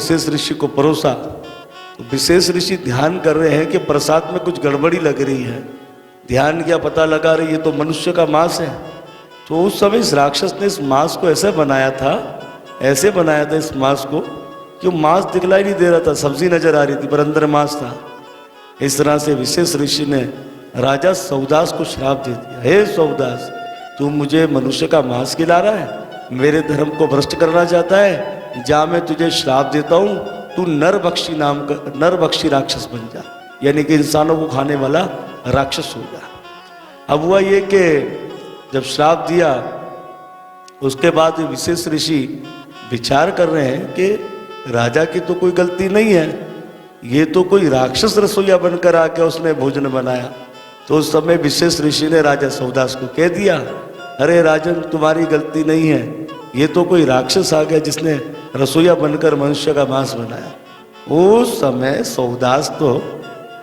विशेष ऋषि को परोसा तो विशेष ऋषि ध्यान कर रहे हैं कि प्रसाद में कुछ गड़बड़ी लग रही है। ध्यान क्या पता लगा रही, ये तो मनुष्य का मांस है। तो उस समय इस राक्षस ने इस मांस को ऐसे बनाया था, ऐसे बनाया था इस मांस को कि वो मांस दिखलाई नहीं दे रहा था, सब्जी नजर आ रही थी पर अंदर मांस था। इस तरह से विशेष ऋषि ने राजा सौदास को श्राप दे दिया, हे सौदास, तू मुझे मनुष्य का मांस खिला रहा है, मेरे धर्म को भ्रष्ट करना चाहता है, जा मैं तुझे श्राप देता हूँ, तू नरभक्षी नाम का नरभक्षी राक्षस बन जा, यानी कि इंसानों को खाने वाला राक्षस हो जा। अब हुआ ये कि जब श्राप दिया उसके बाद विशेष ऋषि विचार कर रहे हैं कि राजा की तो कोई गलती नहीं है, ये तो कोई राक्षस रसोईया बनकर आके उसने भोजन बनाया। तो उस समय विशेष ऋषि ने राजा सौदास को कह दिया, अरे राजन तुम्हारी गलती नहीं है, ये तो कोई राक्षस आ गया जिसने रसोईया बनकर मनुष्य का मांस बनाया। उस समय सौदास तो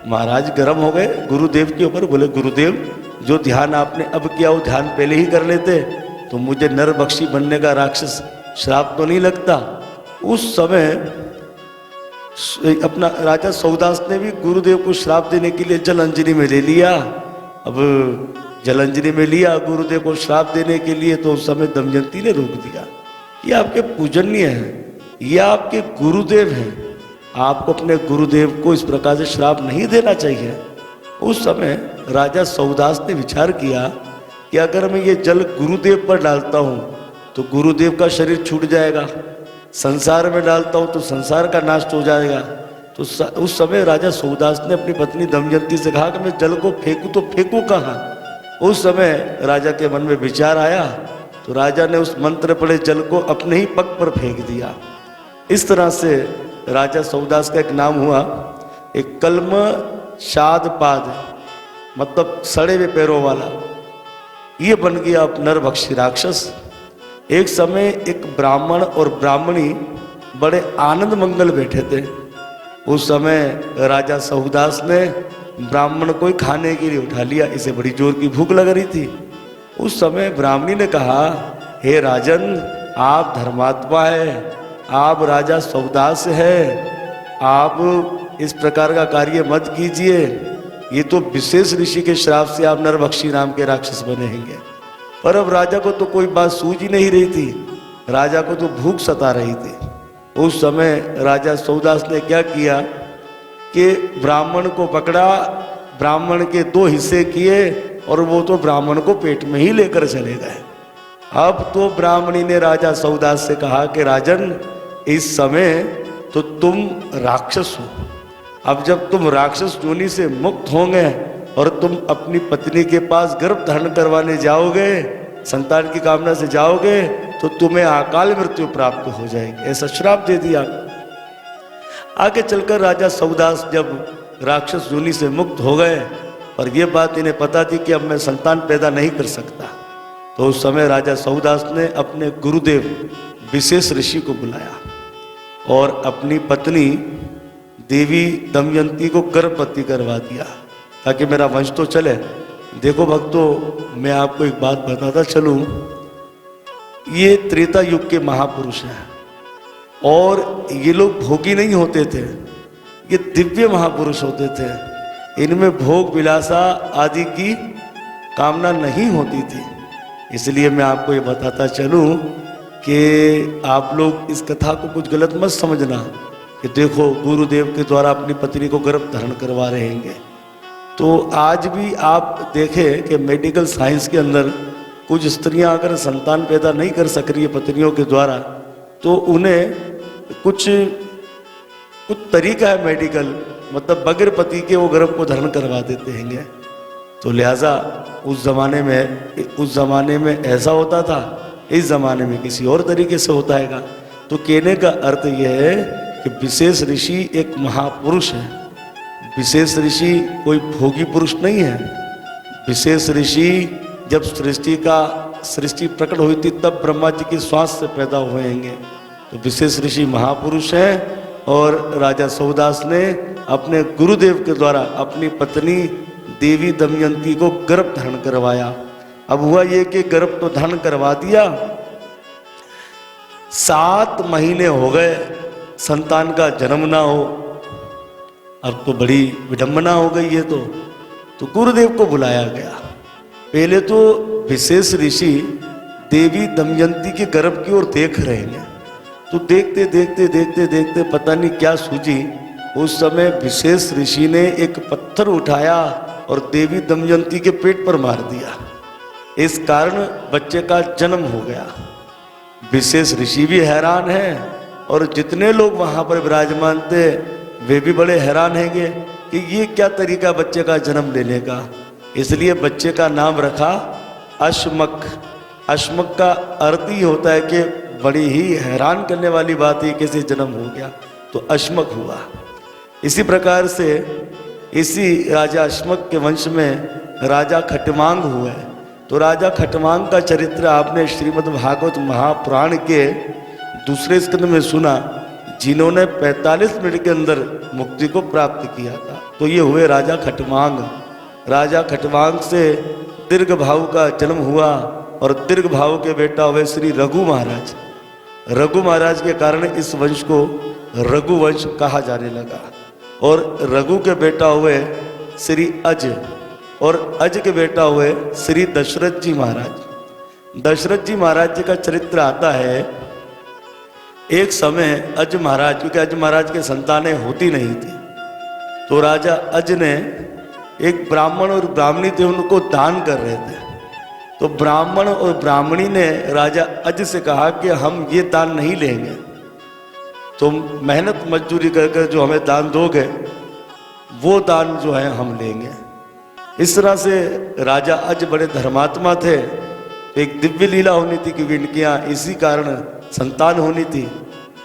महाराज गर्म हो गए गुरुदेव के ऊपर, बोले गुरुदेव जो ध्यान आपने अब किया वो ध्यान पहले ही कर लेते तो मुझे नरभक्षी बनने का राक्षस श्राप तो नहीं लगता। उस समय अपना राजा सौदास ने भी गुरुदेव को श्राप देने के लिए जल अंजनी में ले लिया। अब जल अंजनी में लिया गुरुदेव को श्राप देने के लिए, तो उस समय दमयंती ने रोक दिया, ये आपके पूजनीय हैं, ये आपके गुरुदेव हैं, आपको अपने गुरुदेव को इस प्रकार से श्राप नहीं देना चाहिए। उस समय राजा सौदास ने विचार किया कि अगर मैं ये जल गुरुदेव पर डालता हूँ तो गुरुदेव का शरीर छूट जाएगा, संसार में डालता हूँ तो संसार का नाश हो जाएगा। तो उस समय राजा सौदास ने अपनी पत्नी दमयंती से कहा कि मैं जल को फेंकूँ तो फेंकूँ कहाँ। उस समय राजा के मन में विचार आया तो राजा ने उस मंत्र पढ़े जल को अपने ही पग पर फेंक दिया। इस तरह से राजा सौदास का एक नाम हुआ, एक कलम शाद पाद, मतलब सड़े हुए पैरों वाला, ये बन गया नरभक्षी राक्षस। एक समय एक ब्राह्मण और ब्राह्मणी बड़े आनंद मंगल बैठे थे। उस समय राजा सौदास ने ब्राह्मण को खाने के लिए उठा लिया, इसे बड़ी जोर की भूख लग रही थी। उस समय ब्राह्मणी ने कहा, हे राजन आप धर्मात्मा है, आप राजा सौदास है, आप इस प्रकार का कार्य मत कीजिए, ये तो विशेष ऋषि के श्राप से आप नरभक्षी नाम के राक्षस बने हैंगे। पर अब राजा को तो कोई बात सूझ ही नहीं रही थी, राजा को तो भूख सता रही थी। उस समय राजा सौदास ने क्या किया कि ब्राह्मण को पकड़ा, ब्राह्मण के 2 हिस्से किए और वो तो ब्राह्मण को पेट में ही लेकर चले गए। अब तो ब्राह्मणी ने राजा सौदास से कहा कि राजन इस समय तो तुम राक्षस हो, अब जब तुम राक्षस योनि से मुक्त होंगे और तुम अपनी पत्नी के पास गर्भ धारण करवाने जाओगे, संतान की कामना से जाओगे, तो तुम्हें अकाल मृत्यु प्राप्त हो जाएगी, ऐसा श्राप दे दिया। आगे चलकर राजा सौदास जब राक्षस योनि से मुक्त हो गए और ये बात इन्हें पता थी कि अब मैं संतान पैदा नहीं कर सकता, तो उस समय राजा सौदास ने अपने गुरुदेव विशेष ऋषि को बुलाया और अपनी पत्नी देवी दमयंती को गर्भवती करवा दिया ताकि मेरा वंश तो चले। देखो भक्तों, मैं आपको एक बात बताता चलूं, ये त्रेता युग के महापुरुष हैं और ये लोग भोगी नहीं होते थे, ये दिव्य महापुरुष होते थे। इनमें भोग विलासा आदि की कामना नहीं होती थी। इसलिए मैं आपको ये बताता चलूं कि आप लोग इस कथा को कुछ गलत मत समझना कि देखो गुरुदेव के द्वारा अपनी पत्नी को गर्भ धारण करवा रहे हैं। तो आज भी आप देखें कि मेडिकल साइंस के अंदर कुछ स्त्रियां अगर संतान पैदा नहीं कर सक रही है पत्नियों के द्वारा, तो उन्हें कुछ तरीका है मेडिकल, मतलब बगैर पति के वो गर्भ को धारण करवा देते हैं। तो लिहाजा उस ज़माने में ऐसा होता था, इस ज़माने में किसी और तरीके से होता है। तो कहने का अर्थ यह है कि विशेष ऋषि एक महापुरुष है। विशेष ऋषि कोई भोगी पुरुष नहीं है। विशेष ऋषि जब सृष्टि प्रकट हुई थी तब ब्रह्मा जी की श्वास से पैदा हुए हैं। तो विशेष ऋषि महापुरुष हैं और राजा सौदास ने अपने गुरुदेव के द्वारा अपनी पत्नी देवी दमयंती को गर्भ धारण करवाया। अब हुआ ये कि गर्भ तो धारण करवा दिया, 7 महीने हो गए, संतान का जन्म ना हो। अब तो बड़ी विडंबना हो गई है। तो गुरुदेव को बुलाया गया। पहले तो विशेष ऋषि देवी दमयंती के गर्भ की ओर देख रहे हैं। तो देखते देखते देखते देखते पता नहीं क्या सूझी। उस समय विशेष ऋषि ने एक पत्थर उठाया और देवी दमयंती के पेट पर मार दिया। इस कारण बच्चे का जन्म हो गया। विशेष ऋषि भी हैरान हैं और जितने लोग वहां पर विराजमान थे वे भी बड़े हैरान हैंगे कि ये क्या तरीका बच्चे का जन्म लेने का। इसलिए बच्चे का नाम रखा अश्मक। अश्मक का अर्थ ही होता है कि बड़ी ही हैरान करने वाली बात है, कैसे जन्म हो गया, तो अश्मक हुआ। इसी प्रकार से इसी राजा अश्मक के वंश में राजा खटवांग हुए। तो राजा खटवांग का चरित्र आपने श्रीमद् भागवत महापुराण के दूसरे स्कंद में सुना, जिन्होंने 45 मिनट के अंदर मुक्ति को प्राप्त किया था। तो ये हुए राजा खटवांग। राजा खटवांग से दीर्घ भाव का जन्म हुआ और दीर्घ भाव के बेटा हुए श्री रघु महाराज। रघु महाराज के कारण इस वंश को रघुवंश कहा जाने लगा। और रघु के बेटा हुए श्री अज, और अज के बेटा हुए श्री दशरथ जी महाराज। दशरथ जी महाराज जी का चरित्र आता है, एक समय अज महाराज, क्योंकि अज महाराज के संतानें होती नहीं थी, तो राजा अज ने एक ब्राह्मण और ब्राह्मणी थे, उनको दान कर रहे थे। तो ब्राह्मण और ब्राह्मणी ने राजा अज से कहा कि हम ये दान नहीं लेंगे, तुम मेहनत मजदूरी कर कर जो हमें दान दोगे वो दान जो है हम लेंगे। इस तरह से राजा अज बड़े धर्मात्मा थे। एक दिव्य लीला होनी थी कि इनके यहाँ इसी कारण संतान होनी थी।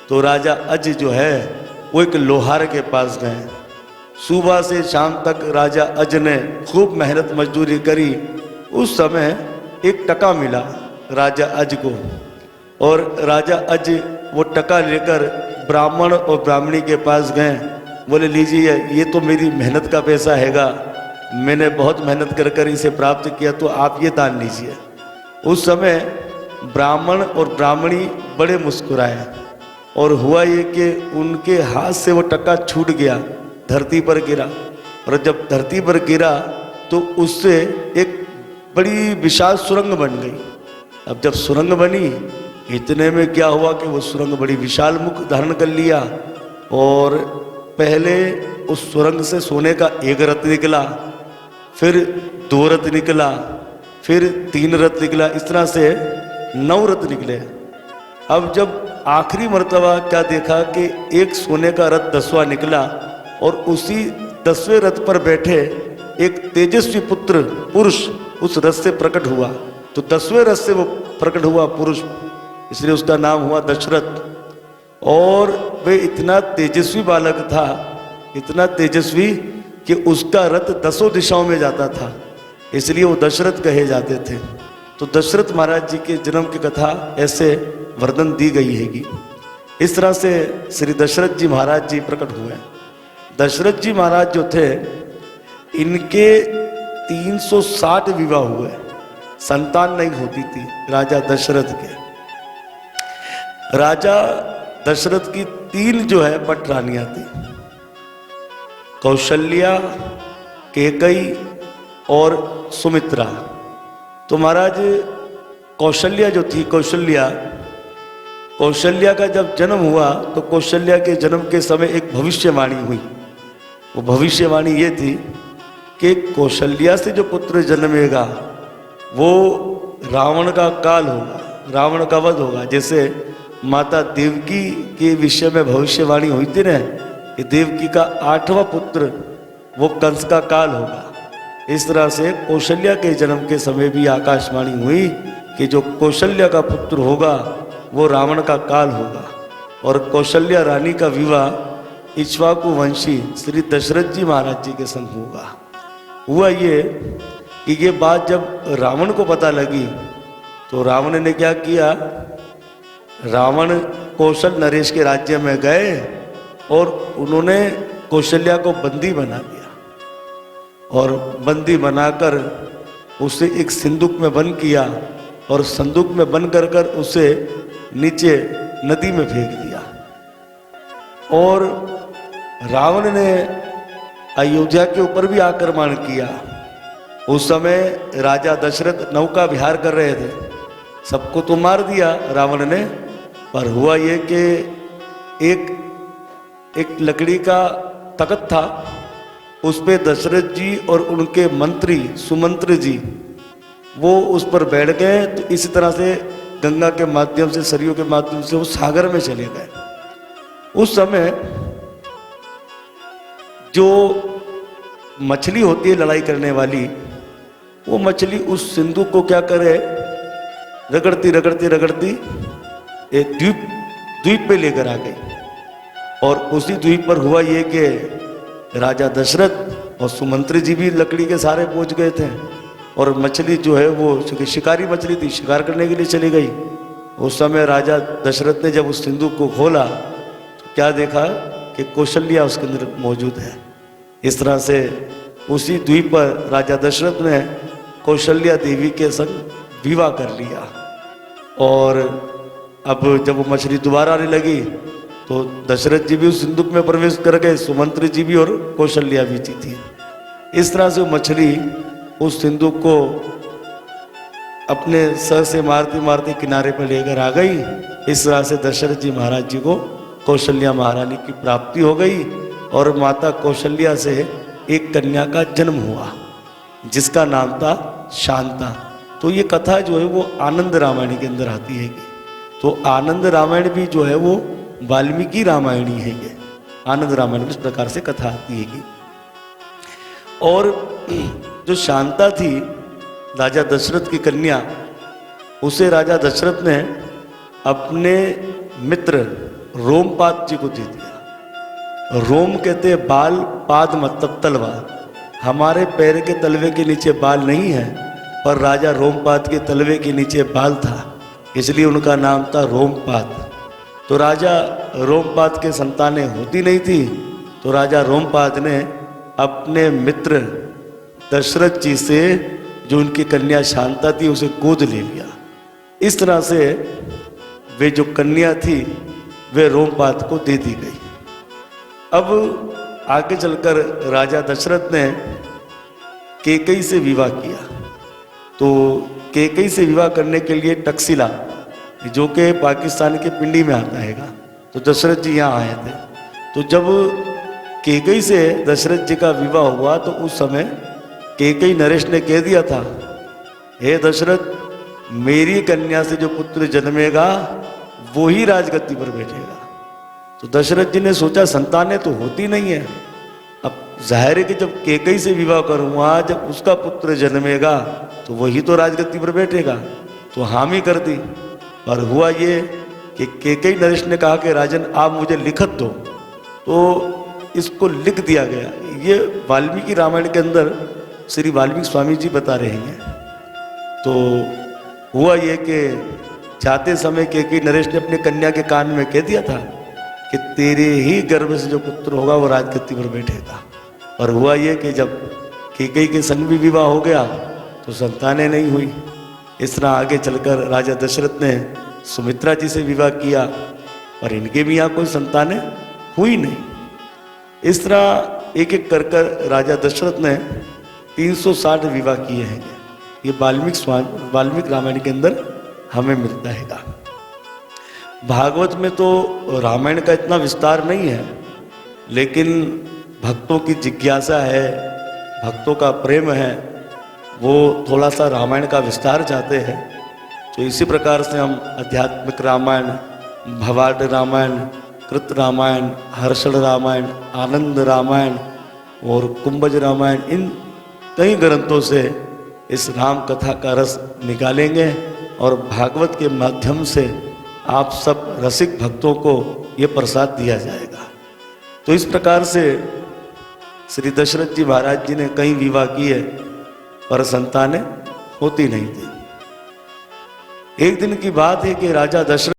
तो राजा अज जो है वो एक लोहार के पास गए। सुबह से शाम तक राजा अज ने खूब मेहनत मजदूरी करी। उस समय एक टका मिला राजा अज को, और राजा अज वो टका लेकर ब्राह्मण और ब्राह्मणी के पास गए। बोले लीजिए, ये तो मेरी मेहनत का पैसा हैगा, मैंने बहुत मेहनत कर कर इसे प्राप्त किया, तो आप ये दान लीजिए। उस समय ब्राह्मण और ब्राह्मणी बड़े मुस्कुराए, और हुआ ये कि उनके हाथ से वो टका छूट गया, धरती पर गिरा। और जब धरती पर गिरा तो उससे एक बड़ी विशाल सुरंग बन गई। अब जब सुरंग बनी, इतने में क्या हुआ कि वो सुरंग बड़ी विशाल मुख धारण कर लिया। और पहले उस सुरंग से सोने का एक रथ निकला, फिर 2 रथ निकला, फिर 3 रथ निकला, इस तरह से 9 रथ निकले। अब जब आखिरी मर्तबा क्या देखा कि एक सोने का रथ 10वां निकला, और उसी 10वें रथ पर बैठे एक तेजस्वी पुत्र पुरुष उस रथ से प्रकट हुआ। तो 10वें रथ से वो प्रकट हुआ पुरुष, इसलिए उसका नाम हुआ दशरथ। और वे इतना तेजस्वी बालक था, इतना तेजस्वी कि उसका रथ 10 दिशाओं में जाता था, इसलिए वो दशरथ कहे जाते थे। तो दशरथ महाराज जी के जन्म की कथा ऐसे वर्णन दी गई हैगी। इस तरह से श्री दशरथ जी महाराज जी प्रकट हुए। दशरथ जी महाराज जो थे, इनके 360 विवाह हुए, संतान नहीं होती थी राजा दशरथ के। राजा दशरथ की 3 जो है पटरानियां थी, कौशल्या, कैकेयी और सुमित्रा। तो महाराज कौशल्या जो थी, कौशल्या का जब जन्म हुआ तो कौशल्या के जन्म के समय एक भविष्यवाणी हुई। वो भविष्यवाणी ये थी कि कौशल्या से जो पुत्र जन्मेगा वो रावण का काल होगा, रावण का वध होगा। जैसे माता देवकी के विषय में भविष्यवाणी हुई थी ना कि देवकी का 8वां पुत्र वो कंस का काल होगा। इस तरह से कौशल्या के जन्म के समय भी आकाशवाणी हुई कि जो कौशल्या का पुत्र होगा वो रावण का काल होगा। और कौशल्या रानी का विवाह इक्ष्वाकु वंशी श्री दशरथ जी महाराज जी के संग होगा। हुआ ये कि ये बात जब रावण को पता लगी तो रावण ने क्या किया, रावण कौशल नरेश के राज्य में गए और उन्होंने कौशल्या को बंदी बना दिया, और बंदी बनाकर उसे एक सिंदूक में बंद किया, और संदूक में बंद कर उसे नीचे नदी में फेंक दिया। और रावण ने अयोध्या के ऊपर भी आक्रमण किया। उस समय राजा दशरथ नौका विहार कर रहे थे, सबको तो मार दिया रावण ने, पर हुआ ये कि एक लकड़ी का तख्त था, उस पे दशरथ जी और उनके मंत्री सुमंत्र जी वो उस पर बैठ गए। तो इसी तरह से गंगा के माध्यम से, सरयू के माध्यम से वो सागर में चले गए। उस समय जो मछली होती है लड़ाई करने वाली, वो मछली उस सिंधु को क्या करे, रगड़ती रगड़ती रगड़ती एक द्वीप पे लेकर आ गई। और उसी द्वीप पर हुआ ये कि राजा दशरथ और सुमंत्री जी भी लकड़ी के सहारे पहुंच गए थे, और मछली जो है वो चूंकि शिकारी मछली थी, शिकार करने के लिए चली गई। उस समय राजा दशरथ ने जब उस सिंधु को खोला तो क्या देखा कि कौशल्या उसके अंदर मौजूद है। इस तरह से उसी द्वीप पर राजा दशरथ ने कौशल्या देवी के संग विवाह कर लिया। और अब जब वो मछली दोबारा आने लगी तो दशरथ जी भी उस सिंधु में प्रवेश कर गए, सुमंत्री जी भी और कौशल्या भी थी। इस तरह से वो मछली उस सिंधु को अपने सर से मारती मारती किनारे पर लेकर आ गई। इस तरह से दशरथ जी महाराज जी को कौशल्या महारानी की प्राप्ति हो गई, और माता कौशल्या से एक कन्या का जन्म हुआ जिसका नाम था शांता। तो ये कथा जो है वो आनंद रामायण के अंदर आती है। तो आनंद रामायण भी जो है वो वाल्मीकि रामायण ही है। ये आनंद रामायण में इस प्रकार से कथा आती है। और जो शांता थी राजा दशरथ की कन्या, उसे राजा दशरथ ने अपने मित्र रोमपाद जी को दे दिया। रोम कहते हैं बाल, पाद मतलब तलवार। हमारे पैर के तलवे के नीचे बाल नहीं है, पर राजा रोमपाद के तलवे के नीचे बाल था, इसलिए उनका नाम था रोमपाद। तो राजा रोमपाद के संतानें होती नहीं थी, तो राजा रोमपाद ने अपने मित्र दशरथ जी से जो उनकी कन्या शांता थी उसे गोद ले लिया। इस तरह से वे जो कन्या थी वे रोमपाद को दे दी गई। अब आगे चलकर राजा दशरथ ने कैकेयी से विवाह किया। तो कैकेयी से विवाह करने के लिए टक्सिला, जो कि पाकिस्तान के पिंडी में आता है, तो दशरथ जी यहाँ आए थे। तो जब कैकेयी से दशरथ जी का विवाह हुआ तो उस समय कैकेयी नरेश ने कह दिया था, हे दशरथ, मेरी कन्या से जो पुत्र जन्मेगा वो ही राजगद्दी पर बैठेगा। तो दशरथ जी ने सोचा संतानें तो होती नहीं है, अब जाहिर है कि जब कैकेयी से विवाह करूँगा, जब उसका पुत्र जन्मेगा तो वही तो राजगद्दी पर बैठेगा। तो हामी कर दी। और हुआ ये कि कैकेयी नरेश ने कहा कि राजन आप मुझे लिखत दो, तो इसको लिख दिया गया। ये वाल्मीकि रामायण के अंदर श्री वाल्मीकि स्वामी जी बता रहे हैं। तो हुआ ये कि जाते समय कैकेयी नरेश ने अपने कन्या के कान में कह दिया था कि तेरे ही गर्भ से जो पुत्र होगा वो राजगद्दी पर बैठेगा। और हुआ ये कि जब कैकेयी के संग भी विवाह हो गया तो संतानें नहीं हुई। इस तरह आगे चलकर राजा दशरथ ने सुमित्रा जी से विवाह किया, और इनके भी यहाँ कोई संतानें हुई नहीं। इस तरह एक एक कर कर राजा दशरथ ने 360 विवाह किए हैं। ये वाल्मीकि रामायण के अंदर हमें मिलता है। भागवत में तो रामायण का इतना विस्तार नहीं है, लेकिन भक्तों की जिज्ञासा है, भक्तों का प्रेम है, वो थोड़ा सा रामायण का विस्तार चाहते हैं। तो इसी प्रकार से हम आध्यात्मिक रामायण, भवाड रामायण, कृत रामायण, हर्षण रामायण, आनंद रामायण और कुंभज रामायण, इन कई ग्रंथों से इस राम कथा का रस निकालेंगे, और भागवत के माध्यम से आप सब रसिक भक्तों को ये प्रसाद दिया जाएगा। तो इस प्रकार से श्री दशरथ जी महाराज जी ने कई विवाह किए, पर संतानें होती नहीं थी। एक दिन की बात है कि राजा दशरथ